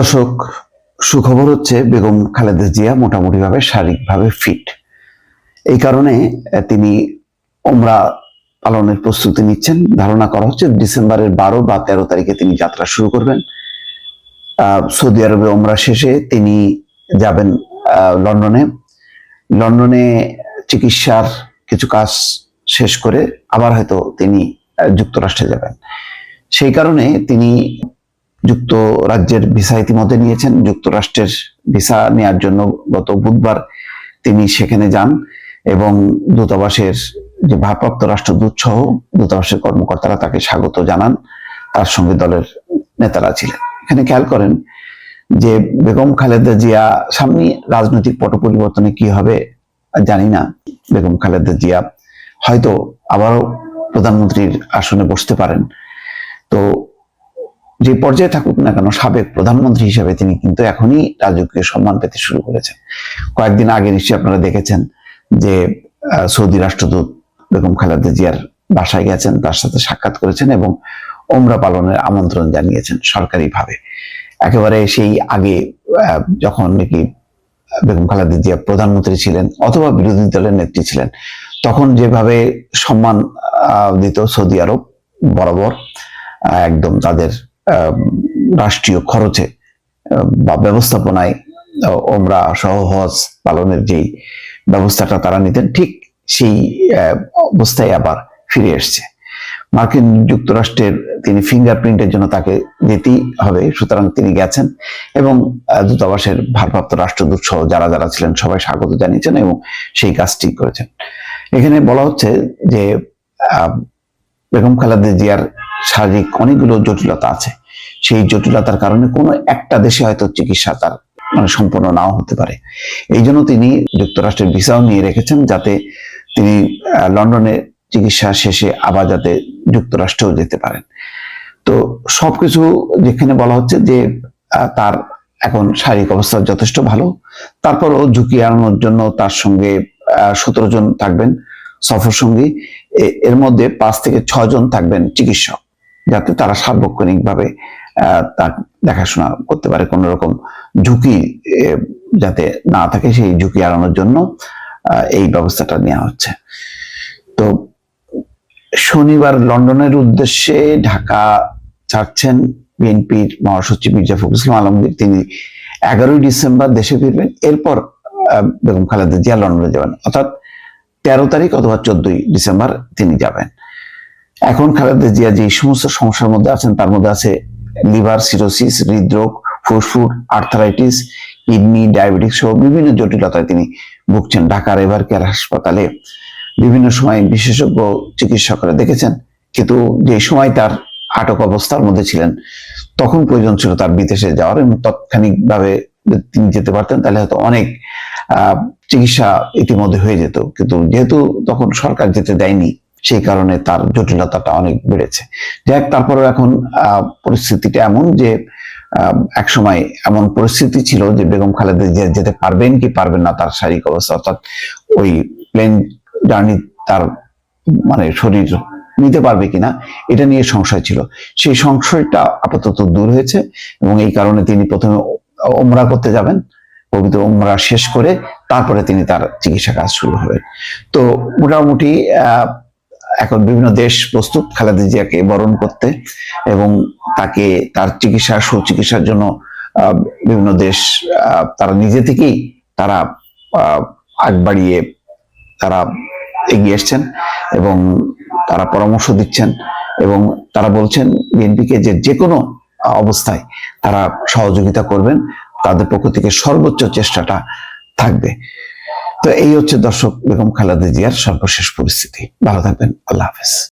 দর্শক, সুখবর হচ্ছে বেগম খালেদা জিয়া মোটামুটিভাবে শারীরিকভাবে ফিট। এই কারণে তিনি ওমরা পালনের প্রস্তুতি নিচ্ছেন। ধারণা করা হচ্ছে ডিসেম্বরের 12 বা 13 তারিখে তিনি যাত্রা শুরু করবেন। সৌদি আরবে ওমরা শেষে তিনি যাবেন লন্ডনে। লন্ডনে চিকিৎসার কিছু কাজ শেষ করে আবার হয়তো তিনি যুক্তরাষ্ট্রে যাবেন। সেই কারণে তিনি যুক্তরাজ্যের ভিসা ইতিমধ্যে নিয়েছেন। যুক্তরাষ্ট্রের ভিসা নেওয়ার জন্য গত বুধবার তিনি সেখানে যান এবং দূতাবাসের যে ভারপ্রাপ্ত রাষ্ট্রদূত সহ দূতাবাসের কর্মকর্তারা তাকে স্বাগত জানান। তার সঙ্গে দলের নেতারা ছিলেন। এখানে খেয়াল করেন যে বেগম খালেদা জিয়া সামনে রাজনৈতিক পট পরিবর্তনে কি হবে জানি না। বেগম খালেদা জিয়া হয়তো আবারও প্রধানমন্ত্রীর আসনে বসতে পারেন। তো যে পর্যায়ে থাকুক না কেন, সাবেক প্রধানমন্ত্রী হিসেবে তিনি কিন্তু এখনই রাজকীয় সম্মান পেতে শুরু করেছেন। কয়েকদিন আগে নিশ্চয়ই আপনারা দেখেছেন যে সৌদি রাষ্ট্রদূত বেগম খালেদা জিয়ার বাসায় গেছেন, তার সাথে সাক্ষাৎ করেছেন এবং ওমরা পালনের আমন্ত্রণ জানিয়েছেন সরকারিভাবে। একেবারে সেই আগে যখন নাকি বেগম খালেদা জিয়া প্রধানমন্ত্রী ছিলেন অথবা বিরোধী দলের নেত্রী ছিলেন, তখন যেভাবে সম্মান দিত সৌদি আরব বরাবর, একদম তাদের রাষ্ট্রীয় খরচে বা ব্যবস্থাপনায় ওমরা সহ হজ পালনের যেই ব্যবস্থাটা তারা নিতেন, ঠিক সেই অবস্থায় আবার ফিরে এসছে। মার্কিন যুক্তরাষ্ট্রের তিনি ফিঙ্গারপ্রিন্টের জন্য তাকে যেতেই হবে, সুতরাং তিনি গেছেন এবং দূতাবাসের ভারপ্রাপ্ত রাষ্ট্রদূত সহ যারা যারা ছিলেন সবাই স্বাগত জানিয়েছেন এবং সেই কাজটি করেছেন। এখানে বলা হচ্ছে যে বেগম খালেদা জিয়ার শারীরিক অনেকগুলো জটিলতা আছে। সেই জটিলতার কারণে কোনো একটা দেশে হয়তো চিকিৎসা তার সম্পূর্ণ নাও হতে পারে। এই জন্য তিনি যুক্তরাষ্ট্রের ভিসাও নিয়ে রেখেছেন, যাতে তিনি লন্ডনে চিকিৎসা শেষে আবার যাতে যুক্তরাষ্ট্রেও যেতে পারেন। তো সবকিছু যেখানে বলা হচ্ছে যে তার এখন শারীরিক অবস্থা যথেষ্ট ভালো, তারপরও ঝুঁকি এড়ানোর জন্য তার সঙ্গে 17 জন থাকবেন সফর সঙ্গী। এর মধ্যে 5 থেকে 6 জন থাকবেন চিকিৎসক, যাতে তারা সার্বক্ষণিকভাবে তার দেখাশোনা করতে পারে। কোন রকম ঝুঁকি যাতে না থাকে, সেই ঝুঁকি এড়ানোর জন্য এই ব্যবস্থাটা নেওয়া হচ্ছে। তো শনিবার লন্ডনের উদ্দেশ্যে ঢাকা ছাড়ছেন বিএনপির মহাসচিব মির্জা ফখরুল ইসলাম আলমগীর। তিনি 11 ডিসেম্বর দেশে ফিরবেন। এরপর বেগম খালেদা জিয়া লন্ডনে যাবেন, অর্থাৎ 13 তারিখ অথবা 14 ডিসেম্বর তিনি যাবেন। এখন খালেদা জিয়া যে সমস্ত সমস্যার মধ্যে আছেন, তার মধ্যে আছে লিভার সিরোসিস, হৃদরোগ, ফুসফুস, আর্থারাইটিস, কিডনি, ডায়াবেটিস সহ বিভিন্ন জটিলতায় তিনি ভুগছেন। ঢাকার এভার কেয়ার হাসপাতালে বিভিন্ন সময় বিশেষজ্ঞ চিকিৎসকরা দেখেছেন, কিন্তু যে সময় তার আটক অবস্থার মধ্যে ছিলেন তখন প্রয়োজন ছিল তার বিদেশে যাওয়ার, এবং তাৎক্ষণিকভাবে তিনি যেতে পারতেন তাহলে হয়তো অনেক চিকিৎসা ইতিমধ্যে হয়ে যেত। কিন্তু যেহেতু তখন সরকার যেতে দেয়নি, সেই কারণে তার জটিলতাটা অনেক বেড়েছে। যাই তারপরেও এখন পরিস্থিতিটা এমন যে এক সময় এমন পরিস্থিতি ছিল যে বেগম খালেদা জিয়া যেতে পারবেন কি পারবেন না, তার শারীরিক অবস্থা অর্থাৎ ওই প্লেন জার্নি তার শরীর নিতে পারবে কিনা, এটা নিয়ে সংশয় ছিল। সেই সংশয়টা আপাতত দূর হয়েছে এবং এই কারণে তিনি প্রথমে ওমরা করতে যাবেন। পবিত্র ওমরা শেষ করে তারপরে তিনি তার চিকিৎসা কাজ শুরু হবেন। তো মোটামুটি এখন বিভিন্ন দেশ প্রস্তুত খালেদা জিয়াকে বরণ করতে এবং তাকে তার চিকিৎসা সুচিকিৎসার জন্য বিভিন্ন দেশ তারা নিজে থেকেই তারা আগ বাড়িয়ে তারা এগিয়ে এসছেন এবং তারা পরামর্শ দিচ্ছেন এবং তারা বলছেন বিএনপিকে যে কোনো অবস্থায় তারা সহযোগিতা করবেন, তাদের পক্ষ থেকে সর্বোচ্চ চেষ্টাটা থাকবে। তো এই হচ্ছে দর্শক বেগম খালেদা জিয়ার সর্বশেষ পরিস্থিতি। ভালো থাকবেন। আল্লাহ হাফেজ।